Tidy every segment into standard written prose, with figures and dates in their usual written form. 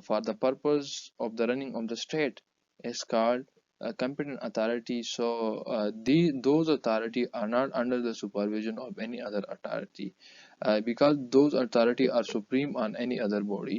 for the purpose of the running of the state is called a competent authority. So those authority are not under the supervision of any other authority because those authority are supreme on any other body.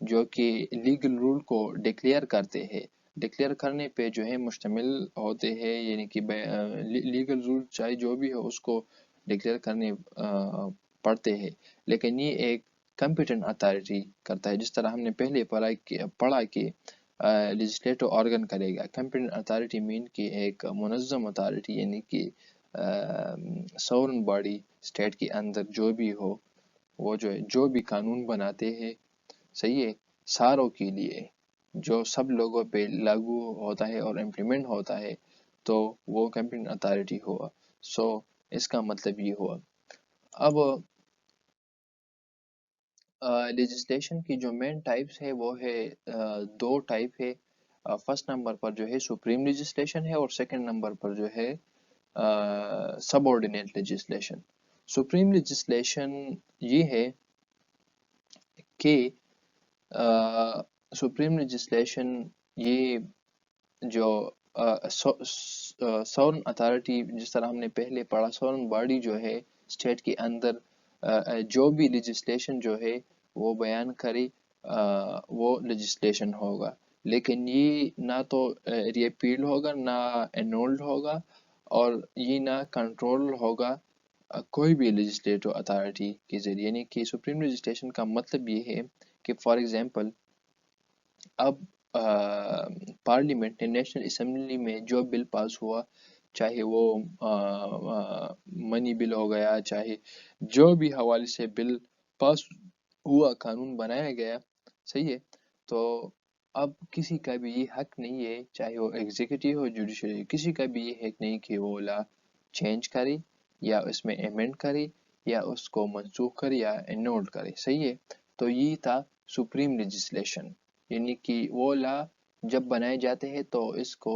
جو کہ legal role کو declare کرتے ہیں، declare کرنے پہ جو ہے مشتمل ہوتے ہیں، یعنی کہ لیگل رول چاہے جو بھی ہو اس کو ڈکلیئر کرنے پڑتے ہیں، لیکن یہ ایک کمپیٹنٹ اتھارٹی کرتا ہے، جس طرح ہم نے پہلے پڑھا کہ لیجسلیٹو آرگن کرے گا۔ کمپیٹنٹ اتھارٹی مین کہ ایک منظم اتھارٹی، یعنی کہ سورن باڈی اسٹیٹ کے اندر جو بھی ہو، وہ جو بھی قانون بناتے ہیں، صحیح ہے، ساروں کے لیے جو سب لوگوں پہ لاگو ہوتا ہے اور امپلیمنٹ ہوتا ہے، تو وہ کمپیٹنٹ اتھارٹی ہوا۔ سو اس کا مطلب یہ ہوا۔ اب لیجسلیشن کی جو مین ٹائپس ہے وہ ہے دو ٹائپ ہے۔ فرسٹ نمبر پر جو ہے سپریم لیجسلیشن ہے، اور سیکنڈ نمبر پر جو ہے سب آرڈینیٹ لیجسلیشن۔ سپریم لیجسلیشن یہ ہے کہ سپریم لیجسلیشن یہ جو سورن اتھارٹی، جس طرح ہم نے پہلے پڑھا، سورن باڈی جو ہے اسٹیٹ کے اندر جو بھی لیجسلیشن جو ہے وہ بیان کرے، وہ لیجسلیشن ہوگا، لیکن یہ نہ تو ریپیل ہوگا، نہ انولڈ ہوگا، اور یہ نہ کنٹرول ہوگا کوئی بھی لیجسلیٹو اتھارٹی کے ذریعے۔ یعنی کہ سپریم لیجسلیشن کا مطلب یہ ہے کہ فار ایگزامپل اب پارلیمنٹ نے نیشنل اسمبلی میں جو بل پاس ہوا، چاہے وہ منی بل ہو گیا، چاہے جو بھی حوالے سے بل پاس ہوا، قانون بنایا گیا، صحیح ہے، تو اب کسی کا بھی یہ حق نہیں ہے، چاہے وہ ایگزیکٹو ہو، جوڈیشری، کسی کا بھی یہ حق نہیں کہ وہ لا چینج کرے، یا اس میں ایمنڈ کرے، یا اس کو منسوخ کرے، یا انولڈ کرے، صحیح ہے۔ تو یہ تھا سپریم لیجسلیشن، یعنی کہ وہ لا جب بنائے جاتے ہیں تو اس کو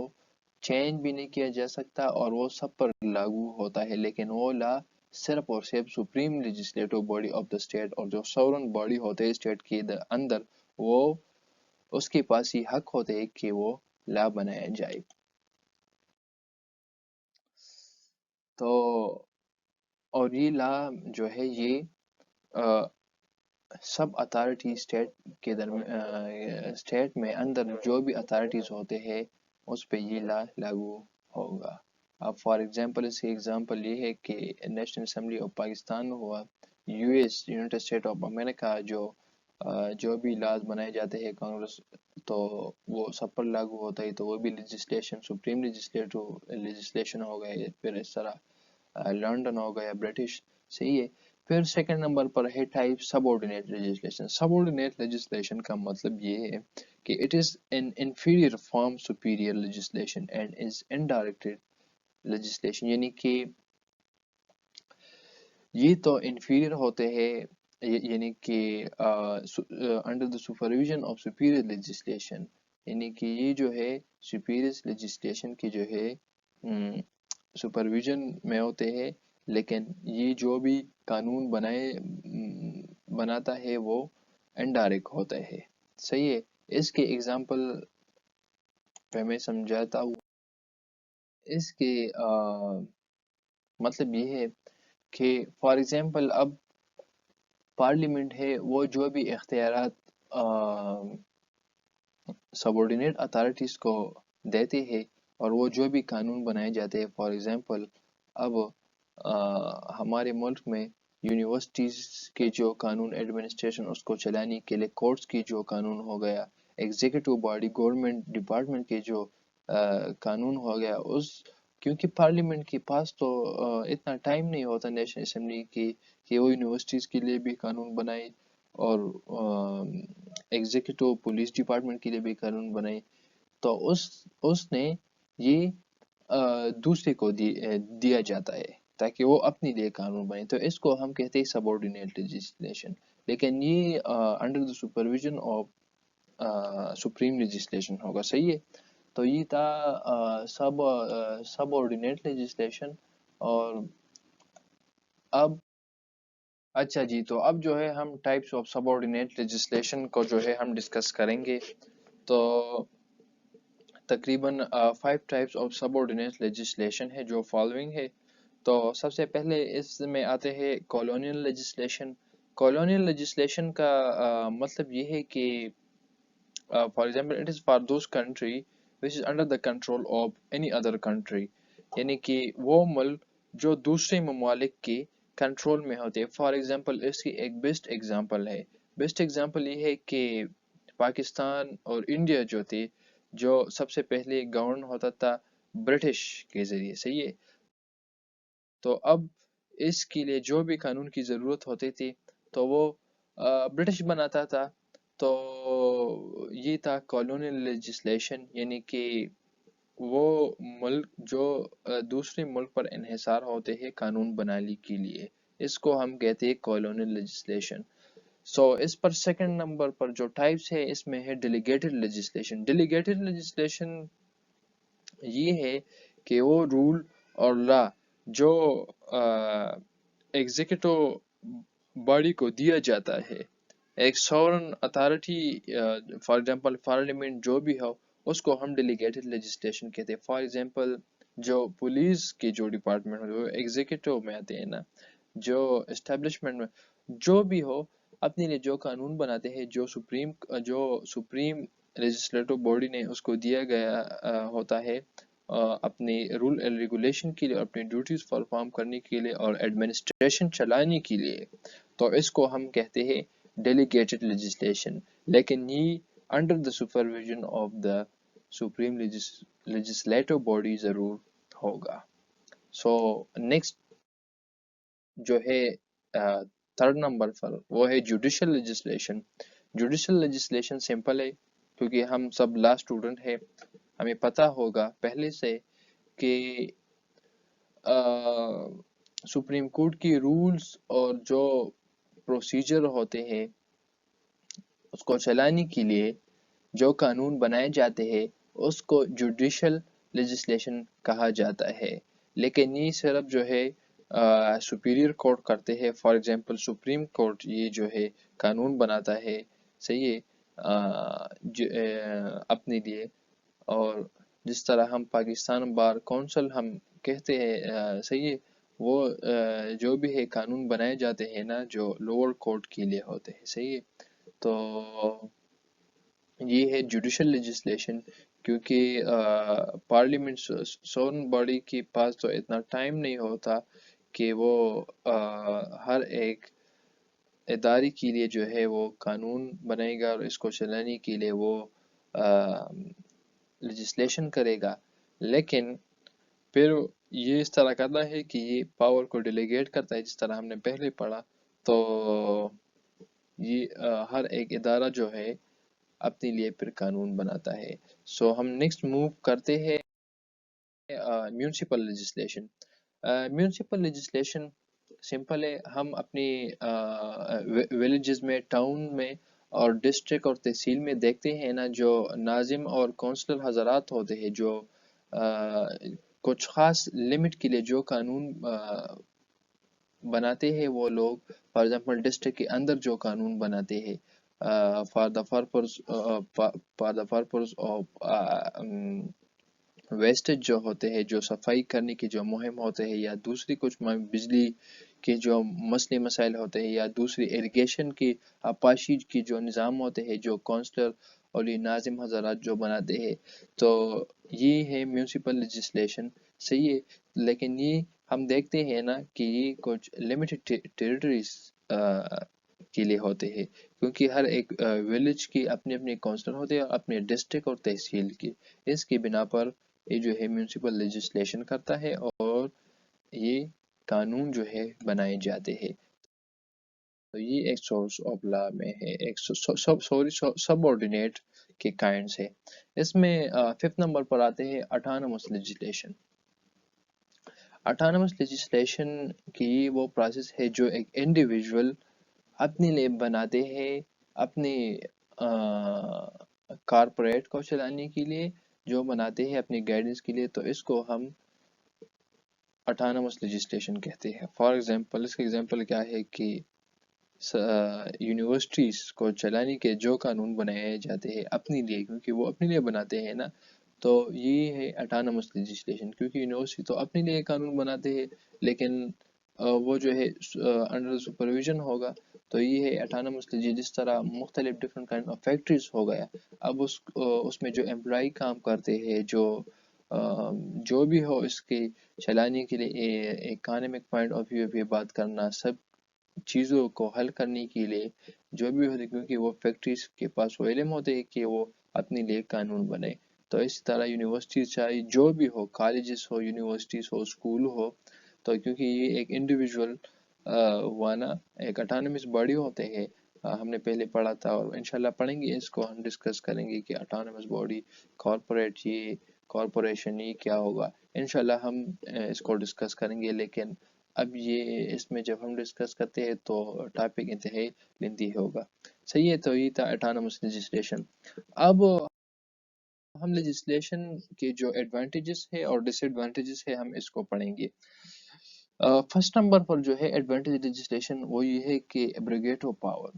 چینج بھی نہیں کیا جا سکتا، اور وہ سب پر لاگو ہوتا ہے، لیکن وہ لا صرف اور صرف supreme legislative body of the state, اور جو سورن باڈی ہوتے ہیں اسٹیٹ کے اندر، وہ اس کے پاس یہ حق ہوتے ہے کہ وہ لا بنایا جائے۔ تو اور یہ لا جو ہے یہ سب اتھارٹی اسٹیٹ کے درمیان، اسٹیٹ میں اندر جو بھی اتھارٹیز ہوتے ہیں اس پہ یہ لا لاگو ہوگا۔ اب فار ایگزامپل، اس کی ایگزامپل یہ ہے کہ نیشنل اسمبلی آف پاکستان ہوا، U S United state of America, جو بھی لاز بنائے جاتے ہیں کانگریس، تو وہ سب پر لاگو ہوتا ہے، تو وہ بھی لیجسلیشن سپریم لیجسلیشن ہو گئے۔ پھر اس طرح لنڈن ہو گیا، برٹش، صحیح ہے۔ پھر سیکنڈ نمبر پر ہے ٹائپ سب آرڈینیٹ لیجسلیشن۔ سب آرڈینیٹ لیجسلیشن کا مطلب یہ ہے کہ it is an inferior from superior legislation and is undirected legislation, یعنی کہ یہ تو انفیریئر ہوتے ہیں، یعنی کہ under the supervision of superior legislation, یعنی کہ یہ جو ہے سپیریئر لیجسلیشن کی جو ہے سپرویژن میں ہوتے ہیں، لیکن یہ جو بھی قانون بناتا ہے وہ انڈائریکٹ ہوتا ہے، صحیح ہے۔ اس کے ایگزامپل پہ میں سمجھاتا ہوں۔ اس کے مطلب یہ ہے کہ فار ایگزامپل اب پارلیمنٹ ہے، وہ جو بھی اختیارات سب آرڈینیٹ اتھارٹیز کو دیتے ہیں، اور وہ جو بھی قانون بنائے جاتے ہیں، فار ایگزامپل اب ہمارے ملک میں یونیورسٹیز کے جو قانون ایڈمنسٹریشن اس کو چلانے کے لیے، کورٹس کی جو قانون ہو گیا، ایگزیکٹو باڈی گورنمنٹ ڈپارٹمنٹ کے جو قانون ہو گیا، کیونکہ پارلیمنٹ کے پاس تو اتنا ٹائم نہیں ہوتا نیشنل اسمبلی کی کہ وہ یونیورسٹیز کے لیے بھی قانون بنائے، اور ایگزیکٹو پولیس ڈپارٹمنٹ کے لیے بھی قانون بنائے، تو اس نے یہ دوسرے کو دیا جاتا ہے تاکہ وہ اپنے لیے قانون بنے، تو اس کو ہم کہتے ہیں سب آرڈینیٹ لیجسلیشن، لیکن یہ under the supervision of supreme legislation ہوگا، صحیح ہے۔ تو یہ تھا سب آرڈینیٹ لیجسلیشن۔ اور اب اچھا جی، تو اب جو ہے ہم types of sub ordinate legislation کو جو ہے ہم ڈسکس کریں گے۔ تو تقریباً 5 types of sub ordinate legislation ہے جو فالوئنگ ہے۔ تو سب سے پہلے اس میں آتے ہیں کالونیل لیجسلیشن، کالونیل لیجسلیشن کا مطلب یہ ہے کہ for example it is for those country which is under the control of any other country، یعنی کہ وہ ملک جو دوسرے ممالک کے کنٹرول میں ہوتے. فار ایگزامپل اس کی ایک بیسٹ ایگزامپل ہے، بیسٹ ایگزامپل یہ ہے کہ پاکستان اور انڈیا جو تھے، جو سب سے پہلے گورن ہوتا تھا برٹش کے ذریعے، صحیح ہے. تو اب اس کے لیے جو بھی قانون کی ضرورت ہوتی تھی تو وہ برٹش بناتا تھا. تو یہ تھا کالونیل لیجسلیشن، یعنی کہ وہ ملک جو دوسرے ملک پر انحصار ہوتے ہیں قانون بنانے کے لیے، اس کو ہم کہتے ہیں کالونیل لیجسلیشن. سو اس پر سیکنڈ نمبر پر جو ٹائپس ہے اس میں ہے ڈیلیگیٹڈ لیجسلیشن. ڈیلیگیٹڈ لیجسلیشن یہ ہے کہ وہ رول اور لا جو ایگزیکٹو باڈی کو دیا جاتا ہے، ایک سورن اتھارٹی فار ایگزامپل پارلیمنٹ جو بھی ہو، اس کو ہم ڈیلیگیٹڈ لیجسلیشن کہتے ہیں. فار ایگزامپل جو پولیس کی جو ڈپارٹمنٹ ہو وہ ایگزیکٹو میں آتے ہیں نا، جو اسٹیبلشمنٹ میں جو بھی ہو اپنے لیے جو قانون بناتے ہیں، جو سپریم لیجسلیٹو باڈی نے اس کو دیا گیا ہوتا ہے اپنی رول اینڈ ریگولیشن کے لیے، اپنی ڈیوٹیز پرفارم کرنے کے لیے اور ایڈمنسٹریشن چلانے کے لیے، تو اس کو ہم کہتے ہیں ڈیلیگیٹڈ لیجسلیشن. لیکن یہ under the supervision of the supreme legislative body ضرور ہوگا. سو نیکسٹ جو ہے تھرڈ نمبر پر وہ ہے judicial legislation. Judicial legislation simple ہے کیونکہ ہم سب لا اسٹوڈنٹ ہیں، ہمیں پتہ ہوگا پہلے سے کہ سپریم کورٹ کی رولز اور جو پروسیجر ہوتے ہیں اس کو چلانے کے لیے جو قانون بنائے جاتے ہیں اس کو جوڈیشل لیجسلیشن کہا جاتا ہے. لیکن یہ صرف جو ہے سپیریئر کورٹ کرتے ہیں. فار ایگزامپل سپریم کورٹ یہ جو ہے قانون بناتا ہے، صحیح ہے، اپنے لیے. اور جس طرح ہم پاکستان بار کونسل ہم کہتے ہیں، صحیح ہے، وہ جو بھی ہے قانون بنائے جاتے ہیں نا جو لوور کورٹ کے لیے ہوتے ہیں، صحیح ہے. تو یہ ہے جوڈیشل لیجسلیشن، کیونکہ پارلیمنٹ سورن باڈی کے پاس تو اتنا ٹائم نہیں ہوتا کہ وہ ہر ایک ادارے کے لیے جو ہے وہ قانون بنائے گا اور اس کو چلانے کے لیے وہ لیجسلیشن کرے گا. لیکن پھر یہ اس طرح کرتا ہے کہ یہ پاور کو ڈیلیگیٹ کرتا ہے، جس طرح ہم نے پہلے پڑھا. تو یہ ہر ایک ادارہ جو ہے اپنے لیے پھر قانون بناتا ہے. سو ہم نیکسٹ موو کرتے ہیں municipal legislation. Municipal legislation simple ہے، ہم اپنی ولیجز میں، ٹاؤن میں اور ڈسٹرکٹ اور تحصیل میں دیکھتے ہیں نا، جو ناظم اور کونسلر حضرات ہوتے ہیں جو کچھ خاص لمٹ کے لیے جو قانون بناتے ہیں وہ لوگ. فار ایگزامپل ڈسٹرکٹ کے اندر جو قانون بناتے ہیں for the purpose of wastage جو ہوتے ہیں، جو صفائی کرنے کی جو مہم ہوتے ہیں، یا دوسری کچھ بجلی کے جو مسئلے مسائل ہوتے ہیں، یا دوسری اریگیشن کی آبپاشی کی جو نظام ہوتے ہیں، جو کونسلر اور یہ ناظم حضرات جو بناتے ہیں. تو یہ ہے میونسپل لیجسلیشن، صحیح ہے. لیکن یہ ہم دیکھتے ہیں نا کہ یہ کچھ لمیٹڈ ٹیریٹریز کے لیے ہوتے ہیں، کیونکہ ہر ایک ولیج کی اپنے اپنے کونسلر ہوتے ہیں اور اپنے ڈسٹرکٹ اور تحصیل کی. اس کی بنا پر یہ جو ہے میونسپل لیجسلیشن کرتا ہے اور یہ قانون جو ہے بنائے جاتے ہیں. تو یہ ایک سورس آف لا میں ہے، ایک سب آرڈینیٹ کے کائنڈس ہے. اس میں ففتھ نمبر پر آتے ہیں اٹانومس لیجسلیشن. اٹانومس لیجسلیشن کی وہ پروسیس ہے جو ایک انڈیویژول اپنے لیے بناتے ہیں، اپنے کارپوریٹ کو چلانے کے لیے جو بناتے ہیں، اپنی گائیڈنس کے لیے. تو اس کو ہم اٹانومس لیجسلیشن کہتے ہیں. فار ایگزامپل اس کا ایگزامپل کیا ہے کہ یونیورسٹیز کو چلانے کے جو قانون بنائے جاتے ہیں اپنے لیے، کیونکہ وہ اپنے لیے بناتے ہیں نا، تو یہ ہے اٹانومس لیجسلیشن. کیونکہ یونیورسٹی تو اپنے لیے قانون بناتے ہیں، لیکن وہ جو ہے انڈر سپرویژن ہوگا. تو یہ ہے اٹانومس جس طرح مختلف ڈفرینٹ کائنڈ آف فیکٹریز ہو گیا. اب اس میں جو امپلائی کام کرتے ہیں، جو بھی ہو اس کے چلانے کے لیے اکانومک پوائنٹ آف ویو پہ بات کرنا، سب چیزوں کو حل کرنے کے لیے جو بھی ہوتے، کیونکہ وہ فیکٹریز کے پاس وہ علم ہوتے ہیں کہ وہ اپنے لیے قانون بنائے. تو اس طرح یونیورسٹیز چاہے جو بھی ہو، کالجز ہو، یونیورسٹیز ہو، اسکول ہو، تو کیونکہ یہ ایک انڈیویجول وانا ایک اٹانومس باڈی ہوتے ہیں. ہم نے پہلے پڑھا تھا اور انشاءاللہ پڑھیں گے، اس کو ہم ڈسکس کریں گے کہ اٹانومس باڈی، کارپوریٹ، یہ کارپوریشن یہ کیا ہوگا. انشاءاللہ ہم اس کو ڈسکس کریں گے، لیکن اب یہ اس میں جب ہم ڈسکس کرتے ہیں تو ٹاپک انتہائی لیندی ہوگا. صحیح ہے، تو یہ تھا اٹانومس لیجسلیشن. اب ہم لیجسلیشن کے جو ایڈوانٹیجز ہے اور ڈس ایڈوانٹیجز ہے ہم اس کو پڑھیں گے. فرسٹ نمبر پر جو ہے ایڈوانٹیج لیجسلیشن، وہ یہ ہے کہ ایبروگیٹ آف پاور،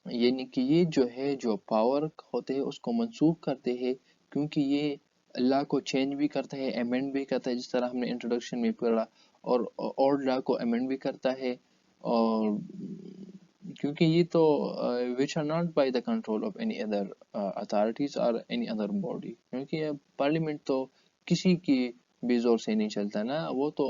یعنی کہ یہ جو ہے جو پاور ہوتے ہیں اس کو منسوخ کرتے ہیں، کیونکہ یہ لا کو چینج بھی کرتا ہے، امینڈ بھی کرتا ہے، جس طرح ہم نے انٹروڈکشن میں پڑھا، اور لا کو امینڈ بھی کرتا ہے. اور کیونکہ یہ تو which are not by the control of any other authorities or any other body، کیونکہ پارلیمنٹ تو کسی کی بھی زور سے نہیں چلتا نا، وہ تو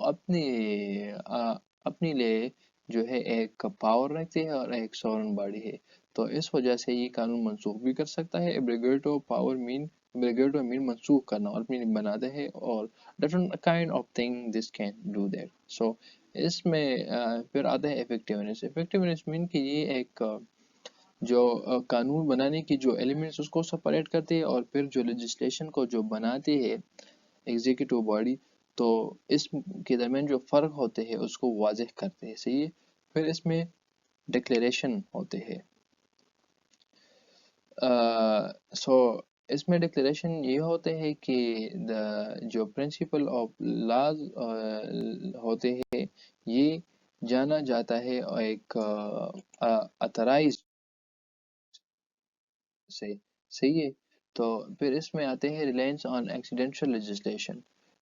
اپنی لیے جو ہے ایک پاور رکھتے ہیں اور ایک سورن باڈی ہے. تو اس وجہ سے یہ قانون منسوخ بھی کر سکتا ہے. ایبریگیٹو پاور مین، ایبریگیٹو مین منسوخ کرنا اور اپنی بناتے ہیں، اور different kind of thing this can do that. So اس میں پھر آتا ہے افیکٹیونیس. افیکٹیونیس مین کہ یہ ایک جو قانون بنانے کی جو ایلیمنٹس اس کو سپریٹ کرتے ہیں، اور پھر جو لیجسلیشن کو جو بناتے ہیں ایگزیکٹو باڈی، تو اس کے درمیان جو فرق ہوتے ہیں اس کو واضح کرتے ہیں. صحیح ہے. پھر اس میں ڈکلیریشن ہوتے ہیں. سو اس میں ڈکلیریشن یہ ہوتے ہیں کہ جو پرنسپل آف لاز ہوتے ہیں، یہ جانا جاتا ہے ایک اتھرائز سے. صحیح ہے. تو پھر اس میں آتے ہیں ریلائنس آن ایکسیڈینشل لیجسلیشن،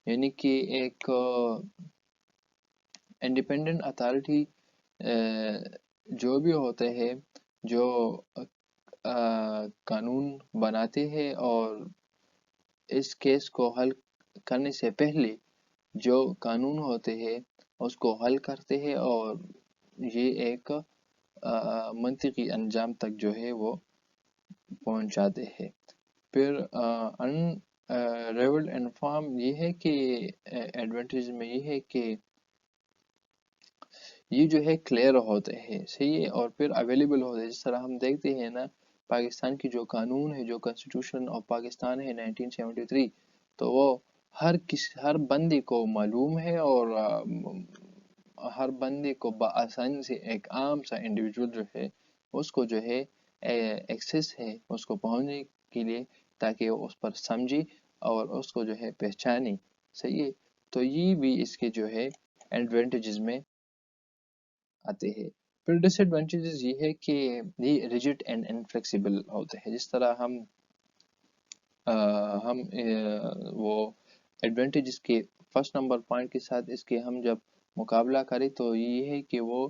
یعنی کہ ایک انڈیپینڈنٹ اتھارٹی جو بھی ہوتے ہیں، جو قانون بناتے ہیں اور اس کیس کو حل کرنے سے پہلے جو قانون ہوتے ہیں اس کو حل کرتے ہیں، اور یہ ایک منطقی انجام تک جو ہے وہ پہنچاتے ہیں. پھر ان ریولڈ انفارم یہ ہے کہ ایڈوانٹیج میں یہ ہے کہ یہ جو ہے کلیئر ہوتے ہیں. صحیح ہے. اور پھر اویلیبل ہوتے ہیں. جس طرح ہم دیکھتے ہیں نا، پاکستان کی جو قانون ہے، جو کنسٹیٹیوشن آف پاکستان ہے 1973، تو وہ ہر بندے کو معلوم ہے، اور ہر بندے کو بآسانی سے، ایک عام سا انڈیویجول جو ہے اس کو جو ہے ایکسیس ہے اس کو پہنچنے کے لیے، تاکہ وہ اس پر سمجھے اور اس کو جو ہے پہچانے. صحیح ہے. تو یہ بھی اس کے جو ہے ایڈوانٹیجز میں آتے ہیں. پھر ڈس ایڈوانٹیجز یہ ہے کہ یہ ریجڈ اینڈ انفلیکسیبل ہوتے ہیں. جس طرح ہم وہ ایڈوانٹیجز کے فرسٹ نمبر پوائنٹ کے ساتھ اس کے ہم جب مقابلہ کریں تو یہ ہے کہ وہ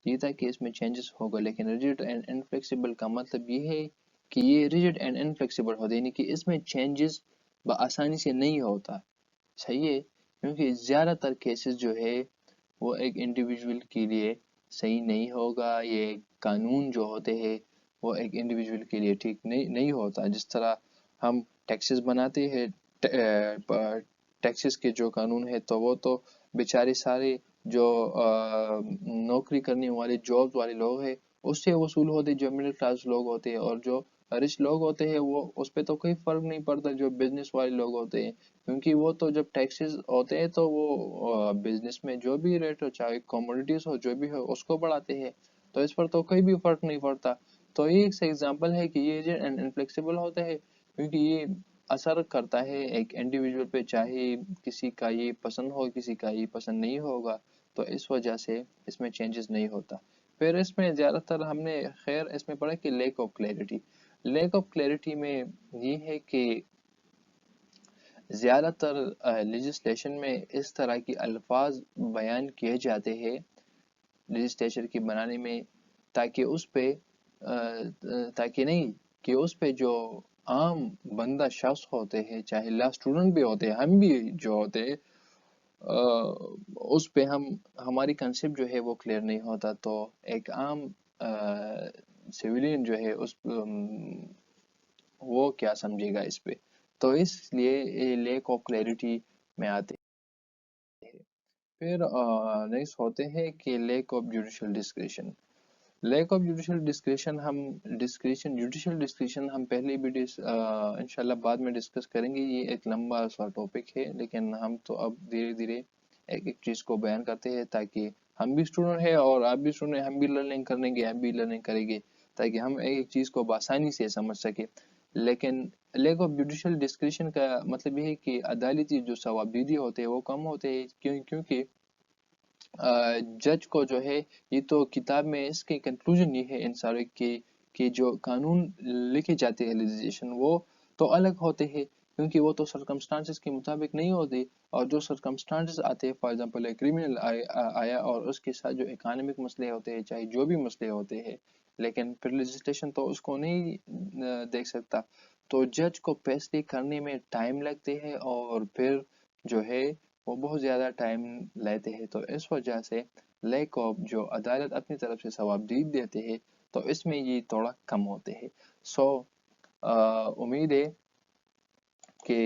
یہ تھا کہ اس میں چینجز ہوگا، لیکن ریجڈ اینڈ انفلیکسیبل کا مطلب یہ ہے کہ یہ ریجڈ اینڈ انفلیکسیبل ہوتا ہے، یعنی کہ اس میں چینجز بآسانی سے نہیں ہوتا. صحیح ہے. کیونکہ زیادہ تر کیسز جو ہے وہ ایک انڈیویجول کے لیے صحیح نہیں ہوگا. یہ قانون جو ہوتے ہیں وہ ایک انڈیویجول کے لیے ٹھیک نہیں ہوتا. جس طرح ہم ٹیکسز بناتے ہیں، ٹیکسز کے جو قانون ہے تو وہ تو بیچارے سارے جو نوکری کرنے والے جاب والے لوگ ہیں اس سے وصول ہوتے، جو مڈل کلاس لوگ ہوتے ہیں، اور جو رچ لوگ ہوتے ہیں وہ اس پہ تو کوئی فرق نہیں پڑتا. جو بزنس والے لوگ ہوتے ہیں، کیونکہ وہ تو جب ٹیکسز ہوتے ہیں تو وہ بزنس میں جو بھی ریٹ ہو، چاہے کوموڈیٹیز ہو، جو بھی ہو، اس کو بڑھاتے ہیں. تو اس پر تو کوئی بھی فرق نہیں پڑتا. تو یہ ایک ایگزامپل ہے کہ یہ انفلیکسیبل ہوتا ہے، کیونکہ یہ اثر کرتا ہے ایک انڈیویجول پہ، چاہے کسی کا یہ پسند ہو، کسی کا یہ پسند نہیں ہوگا. تو اس وجہ سے اس میں چینجز نہیں ہوتا. پھر اس میں زیادہ تر ہم نے خیر اس میں پڑھا کہ lack of clarity. Lack of clarity میں یہ ہے کہ زیادہ تر لیجسلیشن میں اس طرح کی الفاظ بیان کیے جاتے ہیں لیجسلیشن کی بنانے میں، تاکہ اس پہ تاکہ نہیں کہ اس پہ جو عام بندہ شخص ہوتے ہیں، چاہے لا اسٹوڈنٹ بھی ہوتے ہیں، ہم بھی جو ہوتے ہیں، اس پہ ہماری کنسیپٹ جو ہے وہ کلیئر نہیں ہوتا، تو ایک عام سویلین جو ہے وہ کیا سمجھے گا اس پہ، تو اس لیے لیک آف کلیئرٹی میں آتے ہیں۔ پھر نیکسٹ ہوتے ہیں کہ lack of judicial discretion. Lack of judicial discretion judicial discretion ہم پہلے بھی انشاءاللہ بعد میں ڈسکس کریں گے، یہ ایک لمبا سا ٹاپک ہے، لیکن ہم تو اب دھیرے دھیرے ایک ایک چیز کو بیان کرتے ہیں، تاکہ ہم بھی اسٹوڈنٹ ہیں اور آپ بھی اسٹوڈنٹ ہیں، ہم بھی لرننگ کریں گے، آپ بھی لرننگ کریں گے، تاکہ ہم ایک ایک چیز کو بآسانی سے سمجھ سکیں۔ لیکن لیک آف جوڈیشل ڈسکریشن کا مطلب یہ ہے کہ عدالتی جو ثوابدیدی ہوتے ہیں وہ کم ہوتے ہیں، کیونکہ جج کو جو ہے، یہ تو کتاب میں اس کے کنکلوژن یہ ہے ان سارے کہ جو قانون لکھے جاتے ہیں لیجسلیشن وہ تو الگ ہوتے ہیں، کیونکہ وہ تو سرکمسٹانسز کے مطابق نہیں ہوتے، اور جو سرکمسٹانسز آتے ہیں، فار ایگزامپل ایک کرمنل آیا اور اس کے ساتھ جو اکانومک مسئلے ہوتے ہیں، چاہے جو بھی مسئلے ہوتے ہیں، لیکن پھر لیجسلیشن تو اس کو نہیں دیکھ سکتا، تو جج کو فیصلے کرنے میں ٹائم لگتے ہیں، اور پھر جو ہے وہ بہت زیادہ ٹائم لیتے ہیں، تو اس وجہ سے لیک آف جو عدالت اپنی طرف سے ثوابدید دیتے ہیں، تو اس میں یہ تھوڑا کم ہوتے ہیں۔ سو امید ہے کہ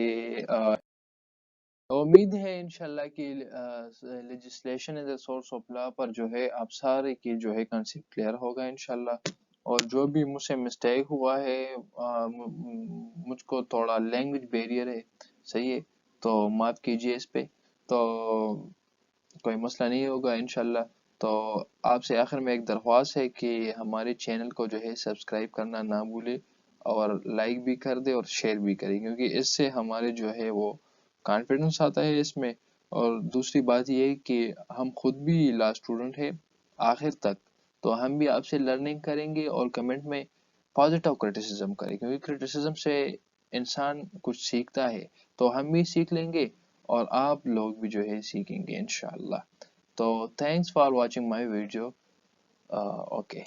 امید ہے انشاءاللہ کہ legislation is a source of law پر جو ہے آپ سارے کی جو ہے کنسیپٹ کلیئر ہوگا انشاءاللہ، اور جو بھی مجھ سے مسٹیک ہوا ہے، مجھ کو تھوڑا لینگویج بیریئر ہے، صحیح ہے، تو معاف کیجئے اس پہ، تو کوئی مسئلہ نہیں ہوگا انشاءاللہ۔ تو آپ سے آخر میں ایک درخواست ہے کہ ہمارے چینل کو جو ہے سبسکرائب کرنا نہ بھولے، اور لائک بھی کر دے اور شیئر بھی کرے، کیونکہ اس سے ہمارے جو ہے وہ کانفیڈنس آتا ہے اس میں، اور دوسری بات یہ ہے کہ ہم خود بھی لا اسٹوڈنٹ ہے آخر تک، تو ہم بھی آپ سے لرننگ کریں گے، اور کمنٹ میں پازیٹیو کرٹیسزم کریں، کیونکہ کرٹیسزم سے انسان کچھ سیکھتا ہے، تو ہم بھی سیکھ لیں گے اور آپ لوگ بھی جو ہے سیکھیں گے انشاءاللہ۔ تو thanks for watching my video, okay.